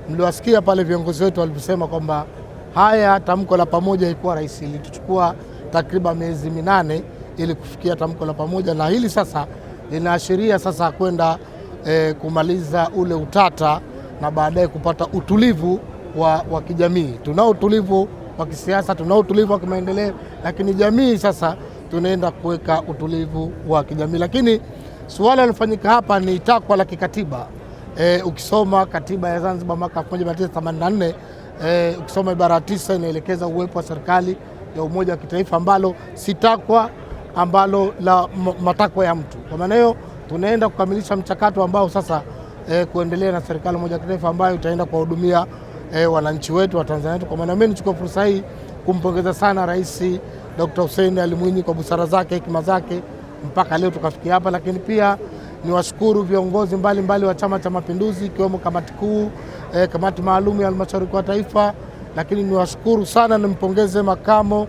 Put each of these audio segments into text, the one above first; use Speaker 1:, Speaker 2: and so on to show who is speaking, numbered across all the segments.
Speaker 1: mliwasikia pale viongozi wetu waliposema kwamba haya tamko la pamoja ilikuwa rahisi, ilituchukua takriban miezi 8 ili kufikia tamko la pamoja, na hili sasa linaashiria sasa kwenda kumaliza ule utata na baadaye kupata utulivu wa kijamii. Tunao utulivu wa kisiasa, tunao utulivu wa kimaendeleo, lakini jamii sasa tunaenda kuweka utulivu wa kijamii. Lakini suala lilofanyika hapa ni takwa la kikatiba. Ukisoma katiba ya Zanzibar mwaka 1984, ukisoma ibara 9 inaelekeza uwepo wa serikali ya umoja wa kitaifa, ambalo si takwa ambalo la matakwa ya mtu. Kwa maana hiyo tunaenda kukamilisha mchakato ambao sasa kuendelea na serikali moja ya kitaifa ambayo itaenda kuwahudumia wananchi wetu wa Tanzania. Kwa maana mimi nichukue fursa hii kumpongeza sana Rais Dr. Hussein Ali Mwinyi kwa busara zake, hekima zake mpaka leo tukafikia hapa, lakini pia niwashukuru viongozi mbalimbali wa Chama cha Mapinduzi ikiwemo kamati kuu, kamati maalum ya halmashauri ya taifa, lakini niwashukuru sana, nimpongeze makamo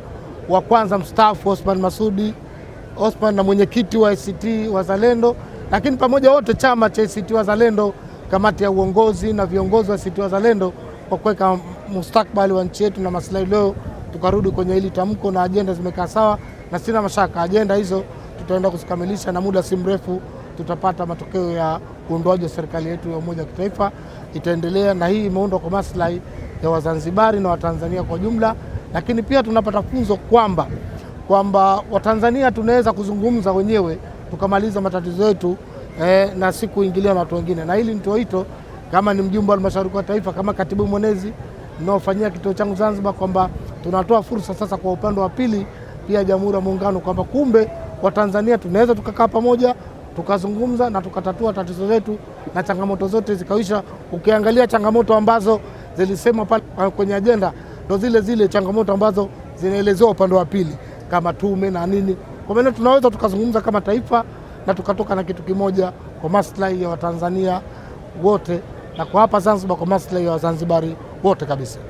Speaker 1: wa kwanza mstaafu Osman Masudi Osman na mwenyekiti wa ACT Wazalendo, lakini pamoja wote chama cha ACT Wazalendo, kamati ya uongozi na viongozi wa ACT Wazalendo kwa kuweka mustakabali wa nchi yetu na maslahi. Leo tukarudi kwenye hili tamko na ajenda zimekaa sawa, na sina mashaka ajenda hizo tutaenda kuzikamilisha na muda si mrefu tutapata matokeo ya uundwaji wa serikali yetu ya umoja wa kitaifa. Itaendelea na hii imeundwa kwa maslahi ya Wazanzibari na Watanzania kwa jumla, lakini pia tunapata funzo kwamba Watanzania tunaweza kuzungumza wenyewe tukamaliza matatizo yetu na si kuingilia na watu wengine. Na hili ndio hito kama ni mjumbe wa halmashauri ya taifa, kama katibu mwenezi ninaofanyia kituo changu Zanzibar, kwamba tunatoa fursa sasa kwa upande wa pili pia Jamhuri ya Muungano, kwamba kumbe Watanzania tunaweza tukakaa pamoja tukazungumza na tukatatua tatizo letu na changamoto zote zikaisha. Ukiangalia changamoto ambazo zilisemwa pale kwenye ajenda ndo zile changamoto ambazo zinaelezewa upande wa pili kama tume na nini. Kwa maana tunaweza tukazungumza kama taifa na tukatoka na kitu kimoja kwa maslahi ya Watanzania wote, na kwa hapa Zanzibar kwa maslahi ya Wazanzibari wote kabisa.